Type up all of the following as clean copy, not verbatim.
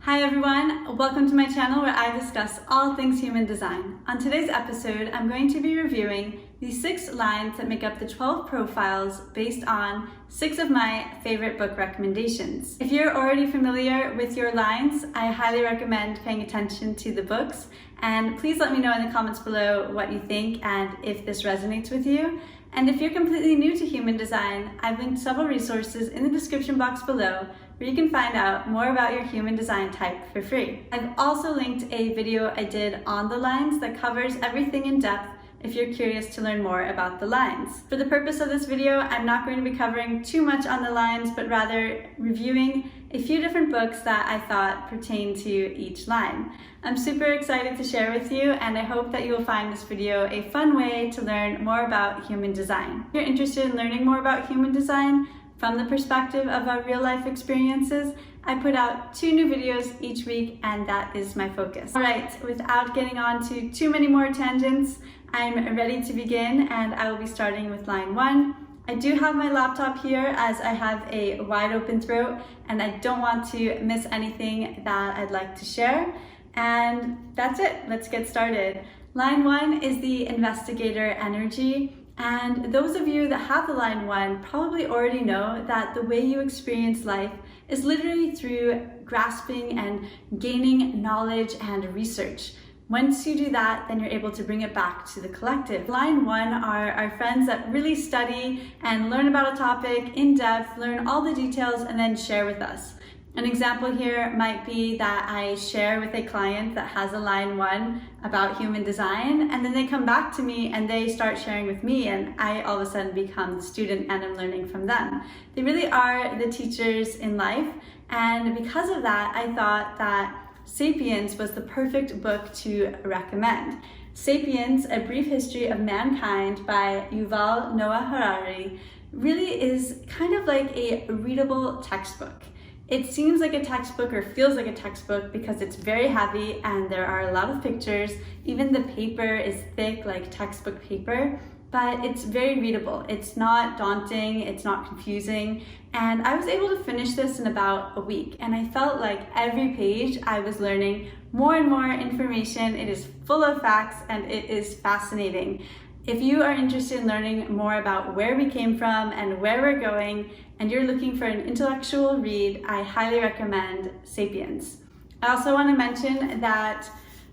Hi everyone, welcome to my channel where I discuss all things human design. On today's episode, I'm going to be reviewing the 6 lines that make up the 12 profiles based on 6 of my favorite book recommendations. If you're already familiar with your lines, I highly recommend paying attention to the books, and please let me know in the comments below what you think and if this resonates with you. And if you're completely new to human design, I've linked several resources in the description box below where you can find out more about your human design type for free. I've also linked a video I did on the lines that covers everything in depth if you're curious to learn more about the lines. For the purpose of this video, I'm not going to be covering too much on the lines, but rather reviewing a few different books that I thought pertain to each line. I'm super excited to share with you, and I hope that you will find this video a fun way to learn more about human design. If you're interested in learning more about human design from the perspective of our real life experiences, I put out 2 new videos each week, and that is my focus. All right, without getting on to too many more tangents, I'm ready to begin, and I will be starting with line 1. I do have my laptop here as I have a wide open throat and I don't want to miss anything that I'd like to share. And that's it, let's get started. Line 1 is the investigator energy. And those of you that have the line 1 probably already know that the way you experience life is literally through grasping and gaining knowledge and research. Once you do that, then you're able to bring it back to the collective. Line 1 are our friends that really study and learn about a topic in depth, learn all the details, and then share with us. An example here might be that I share with a client that has a line 1 about human design, and then they come back to me and they start sharing with me, and I all of a sudden become the student and I'm learning from them. They really are the teachers in life, and because of that, I thought that Sapiens was the perfect book to recommend. Sapiens, A Brief History of Mankind by Yuval Noah Harari really is kind of like a readable textbook. It seems like a textbook or feels like a textbook because it's very heavy and there are a lot of pictures. Even the paper is thick like textbook paper, but it's very readable. It's not daunting, it's not confusing, and I was able to finish this in about a week, and I felt like every page I was learning more and more information. It is full of facts and it is fascinating. If you are interested in learning more about where we came from and where we're going, and you're looking for an intellectual read, I highly recommend Sapiens. I also want to mention that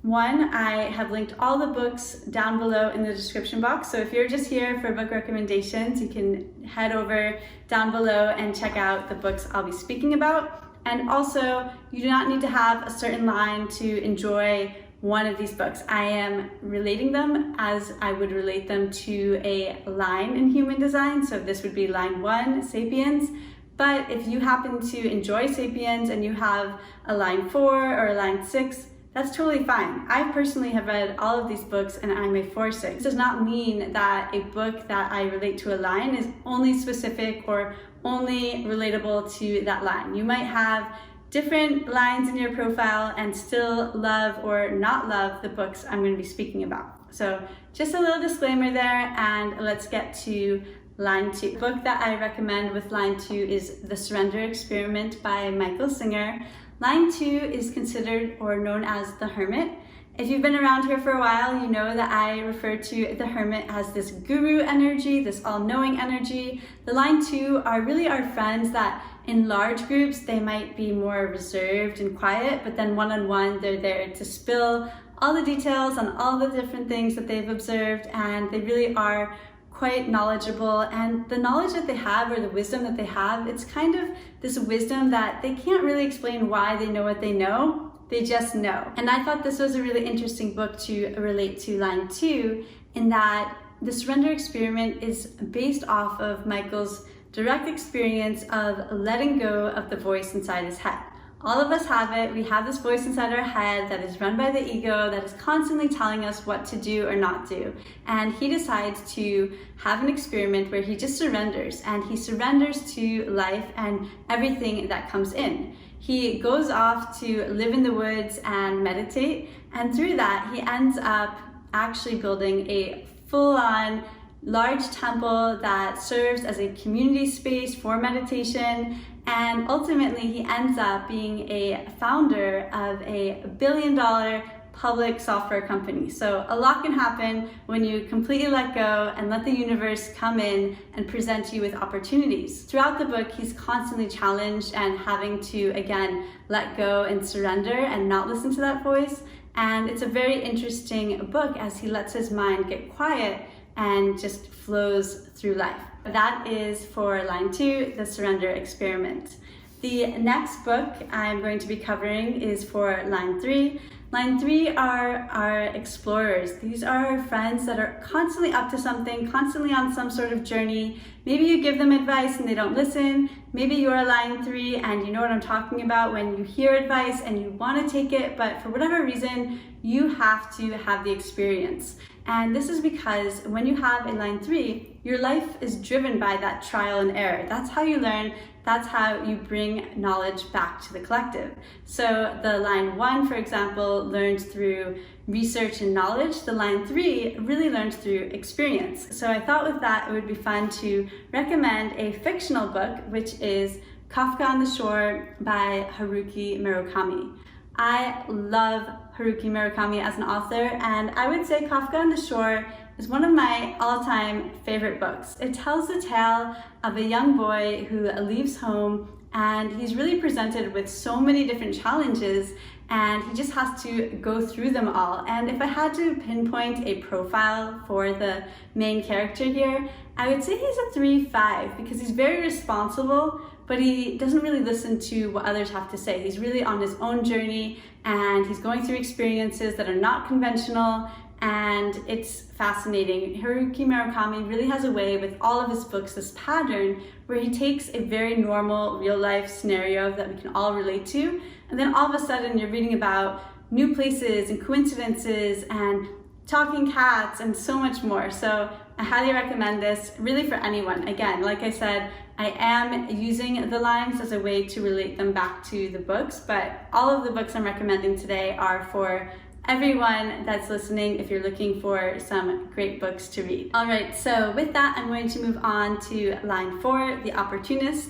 I have linked all the books down below in the description box. So if you're just here for book recommendations, you can head over down below and check out the books I'll be speaking about. And also, you do not need to have a certain line to enjoy one of these books. I am relating them as I would relate them to a line in human design. So this would be line 1, Sapiens. But if you happen to enjoy Sapiens and you have a line 4 or a line 6, that's totally fine. I personally have read all of these books and I'm a 4/6. This does not mean that a book that I relate to a line is only specific or only relatable to that line. You might have different lines in your profile and still love or not love the books I'm going to be speaking about. So just a little disclaimer there, and let's get to line 2. The book that I recommend with line 2 is The Surrender Experiment by Michael Singer. Line 2 is considered or known as the Hermit. If you've been around here for a while, you know that I refer to the Hermit as this guru energy, this all-knowing energy. The line 2 are really our friends that in large groups, they might be more reserved and quiet, but then one-on-one, they're there to spill all the details on all the different things that they've observed, and they really are quite knowledgeable. And the knowledge that they have, or the wisdom that they have, it's kind of this wisdom that they can't really explain why they know what they know, they just know. And I thought this was a really interesting book to relate to line 2, in that the Surrender Experiment is based off of Michael's direct experience of letting go of the voice inside his head. All of us have it. We have this voice inside our head that is run by the ego, that is constantly telling us what to do or not do. And he decides to have an experiment where he just surrenders, and he surrenders to life and everything that comes in. He goes off to live in the woods and meditate, and through that, he ends up actually building a full-on large temple that serves as a community space for meditation, And ultimately, he ends up being a founder of a billion-dollar public software company. So a lot can happen when you completely let go and let the universe come in and present you with opportunities. Throughout the book, he's constantly challenged and having to, again, let go and surrender and not listen to that voice. And it's a very interesting book as he lets his mind get quiet and just flows through life. That is for line 2, The Surrender Experiment. The next book I'm going to be covering is for line 3. Line 3 are our explorers. These are our friends that are constantly up to something, constantly on some sort of journey. Maybe you give them advice and they don't listen. Maybe you're line 3 and you know what I'm talking about when you hear advice and you want to take it, but for whatever reason, you have to have the experience. And this is because when you have a line 3, your life is driven by that trial and error. That's how you learn. That's how you bring knowledge back to the collective. So the line 1, for example, learned through research and knowledge. The line 3 really learned through experience. So I thought with that, it would be fun to recommend a fictional book, which is Kafka on the Shore by Haruki Murakami. I love Haruki Murakami as an author, and I would say Kafka on the Shore is one of my all-time favorite books. It tells the tale of a young boy who leaves home, and he's really presented with so many different challenges, and he just has to go through them all. And if I had to pinpoint a profile for the main character here, I would say he's a 3-5 because he's very responsible, but he doesn't really listen to what others have to say. He's really on his own journey, and he's going through experiences that are not conventional, and it's fascinating. Haruki Murakami really has a way with all of his books, this pattern where he takes a very normal real life scenario that we can all relate to, and then all of a sudden you're reading about new places and coincidences and talking cats and so much more. So I highly recommend this really for anyone. Again, like I said, I am using the lines as a way to relate them back to the books, but all of the books I'm recommending today are for everyone that's listening if you're looking for some great books to read. All right, so with that, I'm going to move on to line 4, The Opportunist.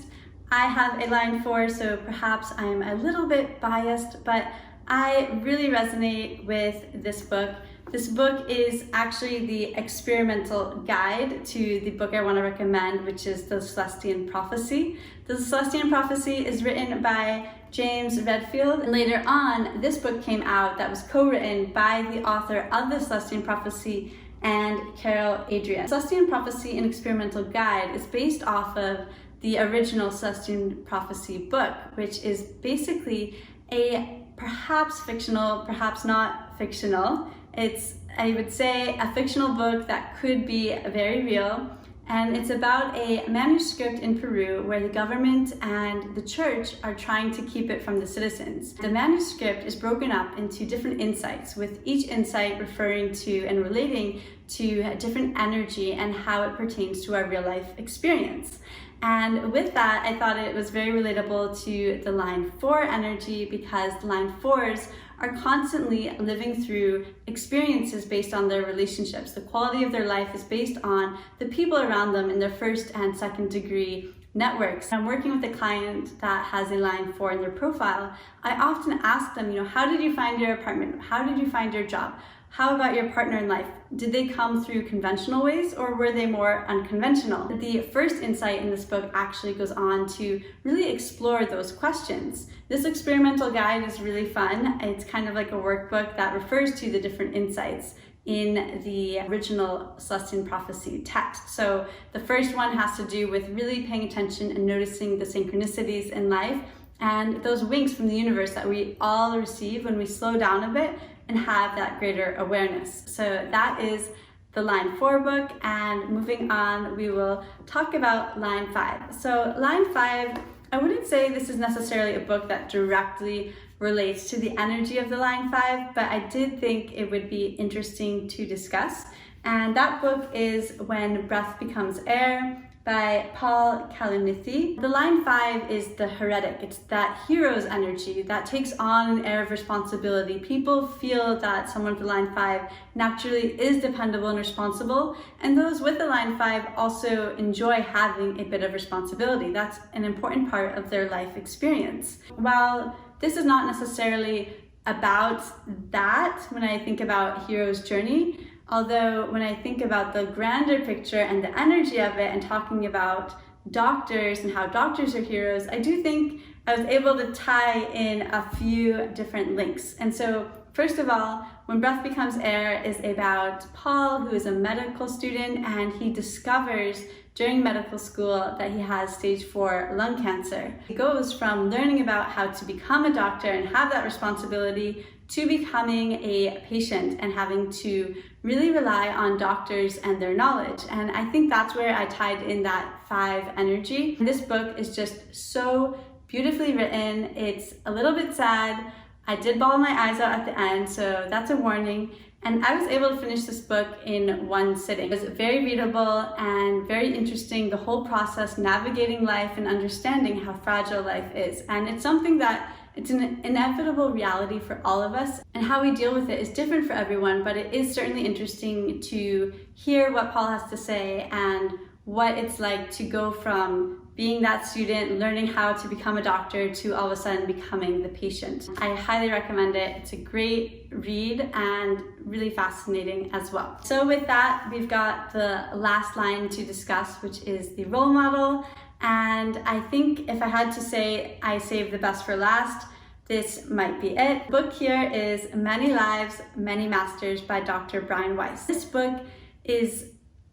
I have a line 4, so perhaps I'm a little bit biased, but I really resonate with this book. This book is actually the experimental guide to the book I want to recommend, which is The Celestine Prophecy. The Celestine Prophecy is written by James Redfield, and later on, this book came out that was co-written by the author of The Celestine Prophecy and Carol Adrian. Celestine Prophecy, an experimental guide, is based off of the original Celestine Prophecy book, which is basically a perhaps fictional, perhaps not fictional. It's, I would say, a fictional book that could be very real, and it's about a manuscript in Peru where the government and the church are trying to keep it from the citizens. The manuscript is broken up into different insights, with each insight referring to and relating to a different energy and how it pertains to our real life experience. And with that, I thought it was very relatable to the line 4 energy, because line 4s are constantly living through experiences based on their relationships. The quality of their life is based on the people around them in their first and second degree networks. I'm working with a client that has a line 4 in their profile. I often ask them, how did you find your apartment? How did you find your job? How about your partner in life? Did they come through conventional ways, or were they more unconventional? The first insight in this book actually goes on to really explore those questions. This experimental guide is really fun. It's kind of like a workbook that refers to the different insights in the original Celestine Prophecy text. So the first one has to do with really paying attention and noticing the synchronicities in life and those winks from the universe that we all receive when we slow down a bit and have that greater awareness. So that is the line 4 book, and moving on, we will talk about line 5. So line 5, I wouldn't say this is necessarily a book that directly relates to the energy of the line 5, but I did think it would be interesting to discuss. And that book is When Breath Becomes Air by Paul Kalanithi. The line 5 is the heretic. It's that hero's energy that takes on an air of responsibility. People feel that someone with the line 5 naturally is dependable and responsible, and those with the line 5 also enjoy having a bit of responsibility. That's an important part of their life experience. While this is not necessarily about that when I think about hero's journey, although when I think about the grander picture and the energy of it and talking about doctors and how doctors are heroes, I do think I was able to tie in a few different links. And so first of all, When Breath Becomes Air is about Paul, who is a medical student, and he discovers during medical school that he has stage 4 lung cancer. He goes from learning about how to become a doctor and have that responsibility to becoming a patient and having to really rely on doctors and their knowledge. And I think that's where I tied in that 5 energy. This book is just so beautifully written. It's a little bit sad. I did bawl my eyes out at the end, so that's a warning. And I was able to finish this book in one sitting. It was very readable and very interesting, the whole process, navigating life and understanding how fragile life is. And it's something that it's an inevitable reality for all of us, and how we deal with it is different for everyone, but it is certainly interesting to hear what Paul has to say and what it's like to go from being that student, learning how to become a doctor, to all of a sudden becoming the patient. I highly recommend it. It's a great read and really fascinating as well. So with that, we've got the last line to discuss, which is the role model. And I think if I had to say I saved the best for last, this might be it. The book here is Many Lives, Many Masters by Dr. Brian Weiss. This book is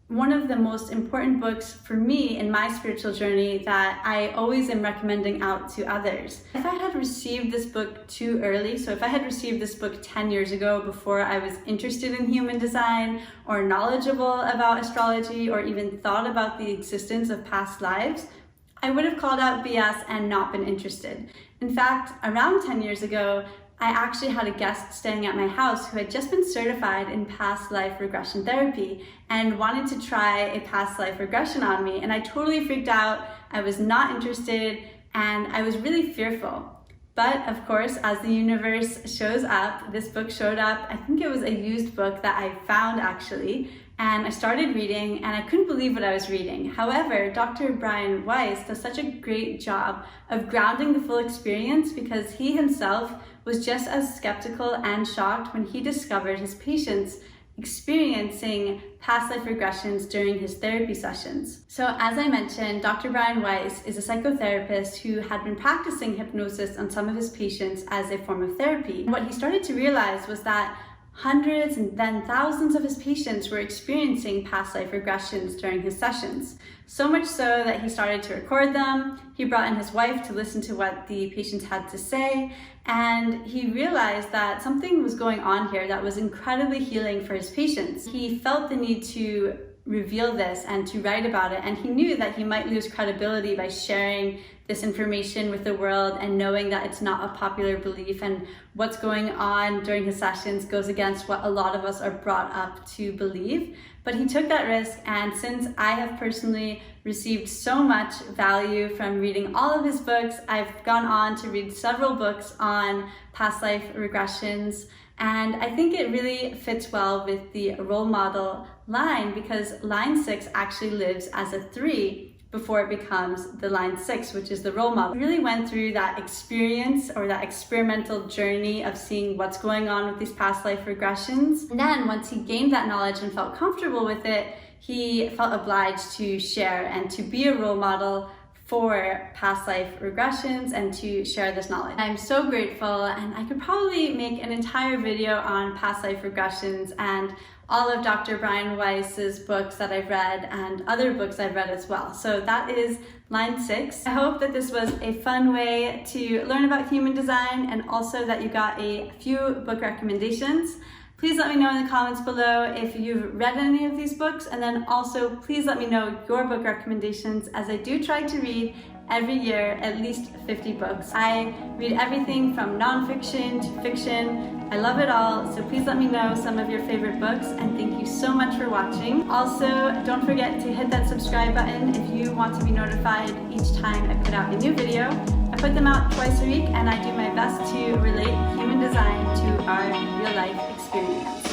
one of the most important books for me in my spiritual journey that I always am recommending out to others. If I had received this book too early, so if I had received this book 10 years ago before I was interested in human design or knowledgeable about astrology or even thought about the existence of past lives, I would have called out BS and not been interested. In fact, around 10 years ago, I actually had a guest staying at my house who had just been certified in past life regression therapy and wanted to try a past life regression on me. And I totally freaked out. I was not interested and I was really fearful. But of course, as the universe shows up, this book showed up. I think it was a used book that I found actually. And I started reading and I couldn't believe what I was reading. However, Dr. Brian Weiss does such a great job of grounding the full experience because he himself was just as skeptical and shocked when he discovered his patients experiencing past life regressions during his therapy sessions. So as I mentioned, Dr. Brian Weiss is a psychotherapist who had been practicing hypnosis on some of his patients as a form of therapy. And what he started to realize was that hundreds and then thousands of his patients were experiencing past life regressions during his sessions. So much so that he started to record them. He brought in his wife to listen to what the patients had to say. And he realized that something was going on here that was incredibly healing for his patients. He felt the need to reveal this and to write about it. And he knew that he might lose credibility by sharing this information with the world and knowing that it's not a popular belief, and what's going on during his sessions goes against what a lot of us are brought up to believe. But he took that risk, and since I have personally received so much value from reading all of his books, I've gone on to read several books on past life regressions, and I think it really fits well with the role model line because line 6 actually lives as a 3 before it becomes the line 6, which is the role model. He really went through that experience or that experimental journey of seeing what's going on with these past life regressions. And then once he gained that knowledge and felt comfortable with it, he felt obliged to share and to be a role model for past life regressions and to share this knowledge. I'm so grateful, and I could probably make an entire video on past life regressions and all of Dr. Brian Weiss's books that I've read and other books I've read as well. So that is line 6. I hope that this was a fun way to learn about human design and also that you got a few book recommendations. Please let me know in the comments below if you've read any of these books, and then also please let me know your book recommendations as I do try to read every year at least 50 books. I read everything from nonfiction to fiction. I love it all, so please let me know some of your favorite books, and thank you so much for watching. Also, don't forget to hit that subscribe button if you want to be notified each time I put out a new video. I put them out twice a week, and I do my best to relate human design to our real life experience.